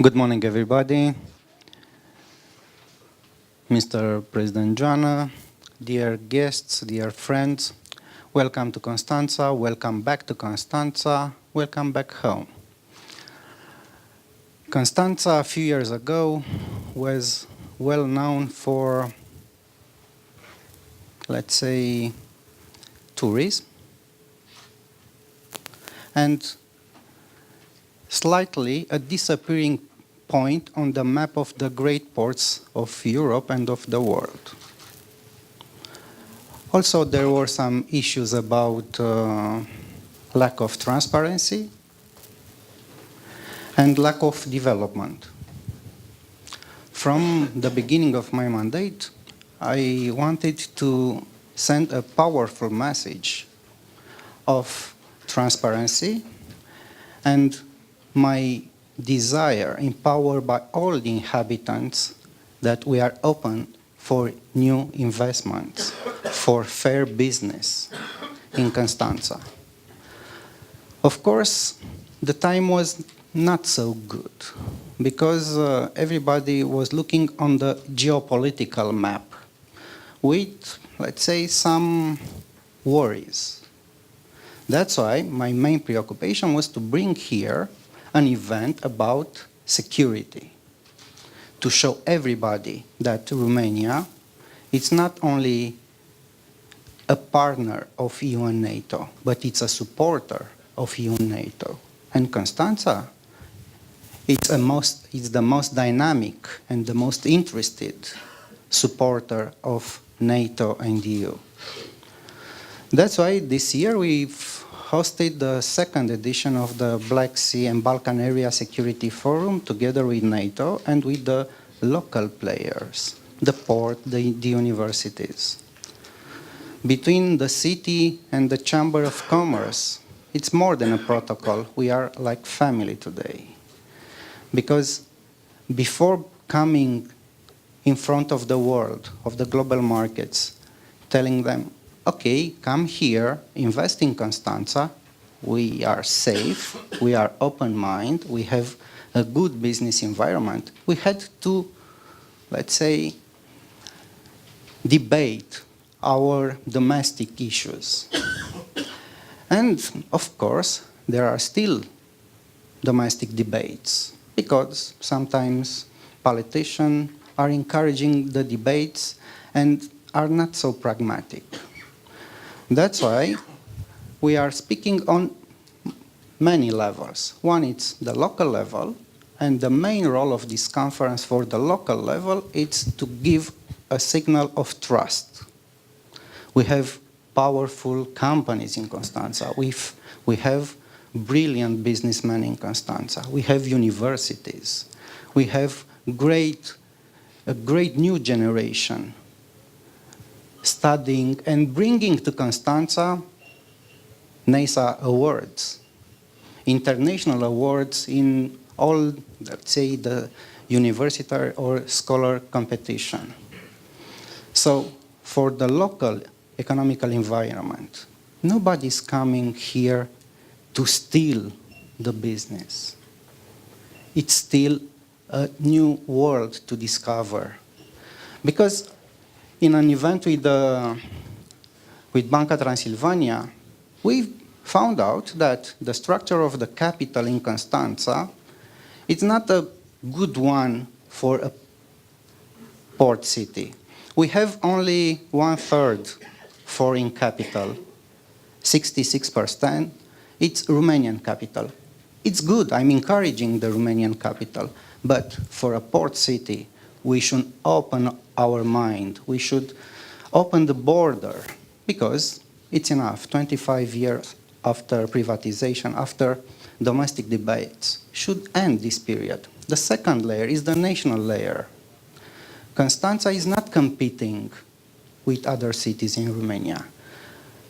Good morning, everybody. Mr. President Joanna, dear guests, dear friends, welcome to Constanta, welcome back to Constanta, welcome back home. Constanta, a few years ago, was well known for, let's say, tourism and slightly a disappearing point on the map of the great ports of Europe and of the world. Also, there were some issues about lack of transparency and lack of development. From the beginning of my mandate, I wanted to send a powerful message of transparency and my desire, empowered by all the inhabitants, that we are open for new investments, for fair business in Constanta. Of course, the time was not so good because everybody was looking on the geopolitical map with, let's say, some worries. That's why my main preoccupation was to bring here an event about security, to show everybody that Romania is not only a partner of EU and NATO, but it's a supporter of EU and NATO. And Constanta, it's the most dynamic and the most interested supporter of NATO and EU. That's why this year we've hosted the second edition of the Black Sea and Balkan Area Security Forum together with NATO and with the local players, the port, the universities. Between the city and the Chamber of Commerce, it's more than a protocol. We are like family today. Because before coming in front of the world, of the global markets, telling them, okay, come here, invest in Constanta, we are safe, we are open-minded, we have a good business environment. We had to, let's say, debate our domestic issues. And, of course, there are still domestic debates because sometimes politicians are encouraging the debates and are not so pragmatic. That's why we are speaking on many levels. One is the local level, and the main role of this conference for the local level is to give a signal of trust. We have powerful companies in Constanta. We have brilliant businessmen in Constanta. We have universities. We have a great new generation studying and bringing to Constanta NASA awards, international awards in all, let's say, the university or scholar competition. So for the local economical environment, nobody's coming here to steal the business. It's still a new world to discover. Because in an event with Banca Transilvania, we found out that the structure of the capital in Constanta is not a good one for a port city. We have only 1/3 foreign capital, 66%. It's Romanian capital. It's good, I'm encouraging the Romanian capital, but for a port city, we should open our mind. We should open the border because it's enough. 25 years after privatization, after domestic debates, should end this period. The second layer is the national layer. Constanta is not competing with other cities in Romania.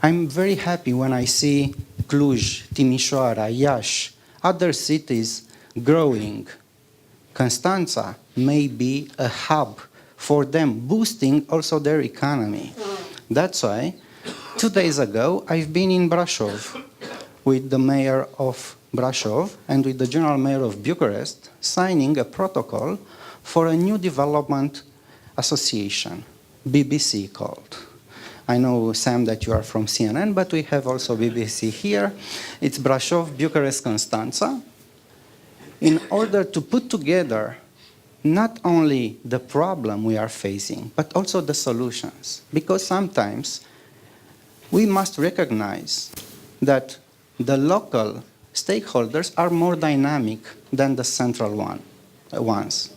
I'm very happy when I see Cluj, Timișoara, Iași, other cities growing. Constanta may be a hub for them, boosting also their economy. That's why 2 days ago I've been in Brașov with the mayor of Brașov and with the general mayor of Bucharest, signing a protocol for a new development association, BBC called. I know, Sam, that you are from CNN, but we have also BBC here. It's Brașov, Bucharest, Constanta, in order to put together not only the problem we are facing, but also the solutions. Because sometimes we must recognize that the local stakeholders are more dynamic than the central ones.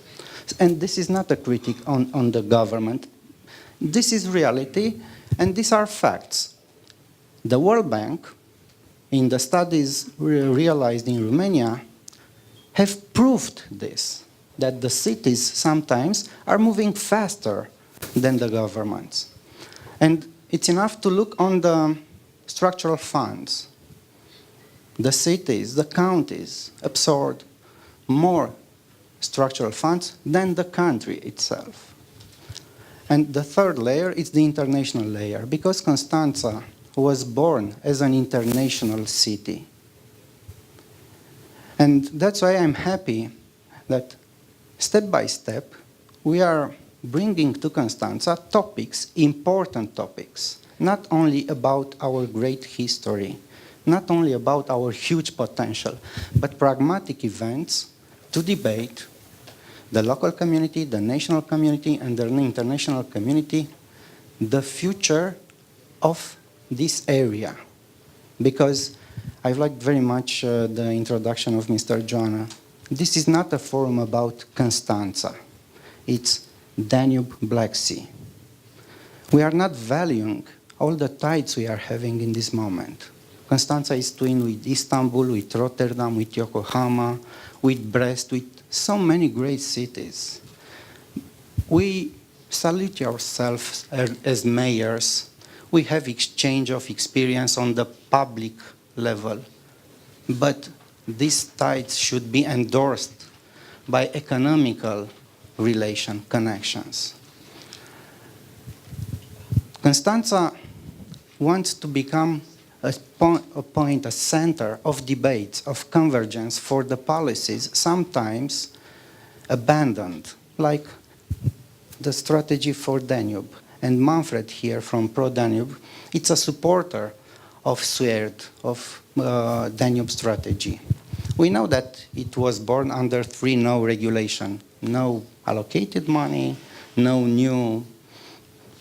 And this is not a critique on the government. This is reality, and these are facts. The World Bank, in the studies realized in Romania, have proved this, that the cities sometimes are moving faster than the governments. And it's enough to look on the structural funds. The cities, the counties absorb more structural funds than the country itself. And the third layer is the international layer, because Constanta was born as an international city. And that's why I'm happy that step by step we are bringing to Constanta topics, important topics, not only about our great history, not only about our huge potential, but pragmatic events to debate the local community, the national community, and the international community, the future of this area. Because I've liked very much the introduction of Mr. Joanna. This is not a forum about Constanta. It's Danube Black Sea. We are not valuing all the tides we are having in this moment. Constanta is twinned with Istanbul, with Rotterdam, with Yokohama, with Brest, with so many great cities. We salute ourselves as mayors. We have exchange of experience on the public level, but these tides should be endorsed by economical connections. Constanta wants to become a center of debates, of convergence for the policies sometimes abandoned, like the strategy for Danube. And Manfred here from Pro-Danube, it's a supporter of SWERD, of Danube strategy. We know that it was born under 3 no regulation, no allocated money, no new,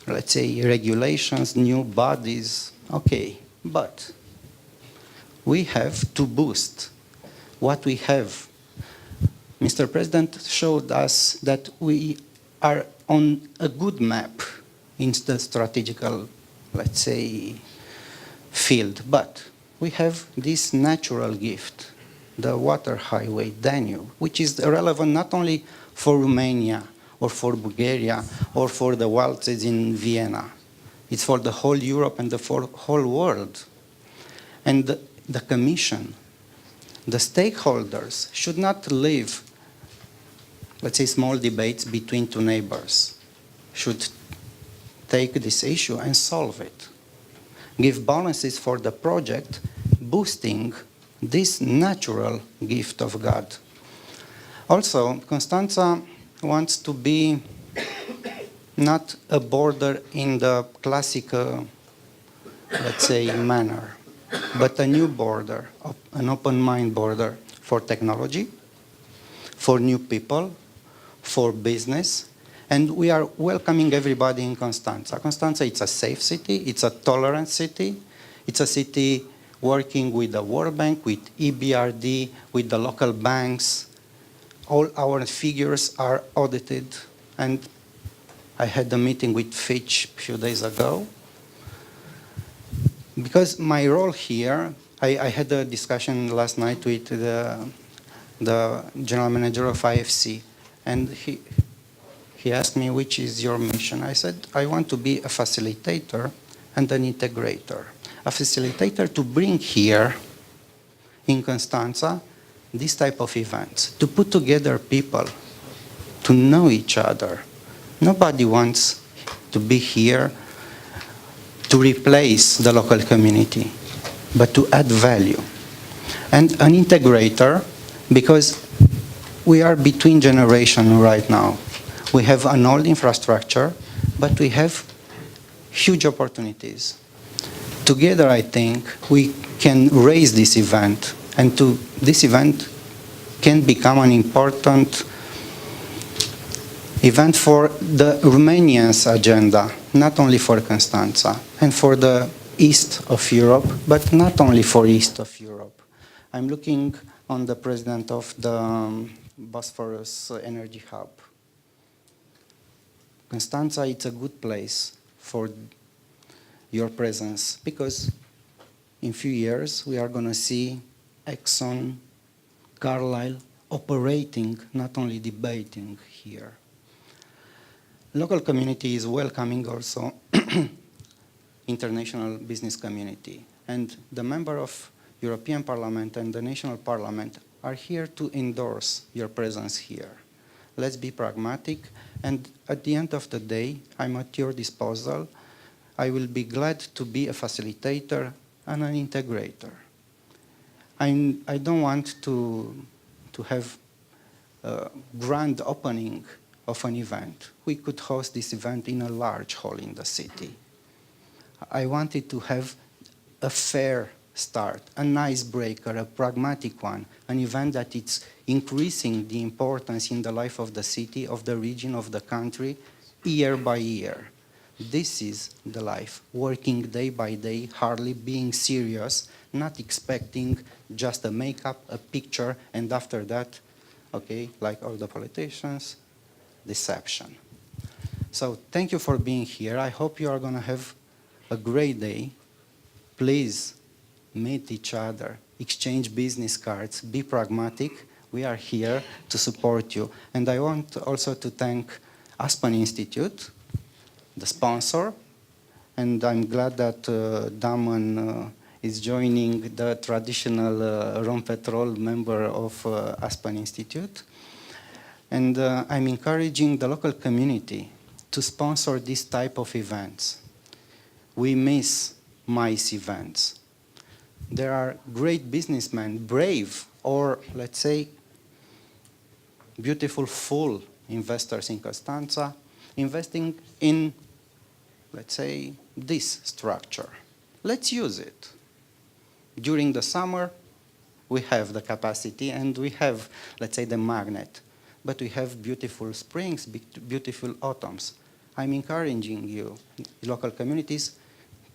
let's say, regulations, new bodies. Okay, but we have to boost what we have. Mr. President showed us that we are on a good map in the strategical, let's say, field, but we have this natural gift, the water highway Danube, which is relevant not only for Romania or for Bulgaria or for the waltzes in Vienna. It's for the whole Europe and the whole world. And the Commission, the stakeholders should not leave, let's say, small debates between 2 neighbors. Should take this issue and solve it. Give bonuses for the project, boosting this natural gift of God. Also, Constanta wants to be not a border in the classical, let's say, manner, but a new border, an open-mind border for technology, for new people, for business, and we are welcoming everybody in Constanta. Constanta, it's a safe city, it's a tolerant city, it's a city working with the World Bank, with EBRD, with the local banks. All our figures are audited, and I had a meeting with Fitch a few days ago. Because my role here, I had a discussion last night with the general manager of IFC, and he asked me, which is your mission? I said, I want to be a facilitator and an integrator. A facilitator to bring here in Constanta this type of events, to put together people, to know each other. Nobody wants to be here to replace the local community. but to add value. And an integrator, because we are between generations right now. We have an old infrastructure, but we have huge opportunities. Together, I think, we can raise this event, and this event can become an important event for the Romanians' agenda, not only for Constanta, and for the east of Europe, but not only for east of Europe. I'm looking on the president of the Bosphorus Energy Hub. Constanta, it's a good place for your presence, because in a few years we are going to see Exxon, Carlyle operating, not only debating here. Local community is welcoming also international business community, and the member of European Parliament and the National Parliament are here to endorse your presence here. Let's be pragmatic, and at the end of the day, I'm at your disposal. I will be glad to be a facilitator and an integrator. I don't want to have a grand opening of an event. We could host this event in a large hall in the city. I wanted to have a fair start, an icebreaker, a pragmatic one, an event that it's increasing the importance in the life of the city, of the region, of the country, year by year. This is the life, working day by day, hardly being serious, not expecting just a makeup, a picture, and after that, okay, like all the politicians, deception. So thank you for being here. I hope you are going to have a great day. Please meet each other, exchange business cards, be pragmatic. We are here to support you. And I want also to thank Aspen Institute, the sponsor, and I'm glad that Damon is joining the traditional Rompetrol member of Aspen Institute. And I'm encouraging the local community to sponsor this type of events. We miss MICE events. There are great businessmen, brave, or let's say beautiful, full investors in Constanta, investing in, let's say, this structure. Let's use it. During the summer, we have the capacity and we have, let's say, the magnet, but we have beautiful springs, beautiful autumns. I'm encouraging you, local communities,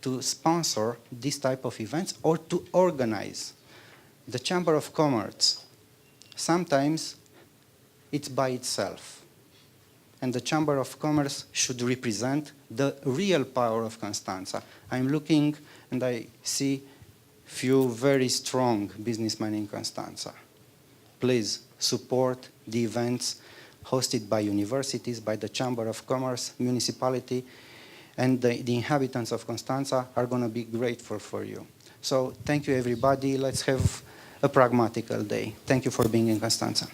to sponsor this type of events or to organize. The Chamber of Commerce, sometimes it's by itself. And the Chamber of Commerce should represent the real power of Constanta. I'm looking and I see few very strong businessmen in Constanta. Please support the events hosted by universities, by the Chamber of Commerce, municipality, and the inhabitants of Constanta are going to be grateful for you. So thank you, everybody. Let's have a pragmatical day. Thank you for being in Constanta.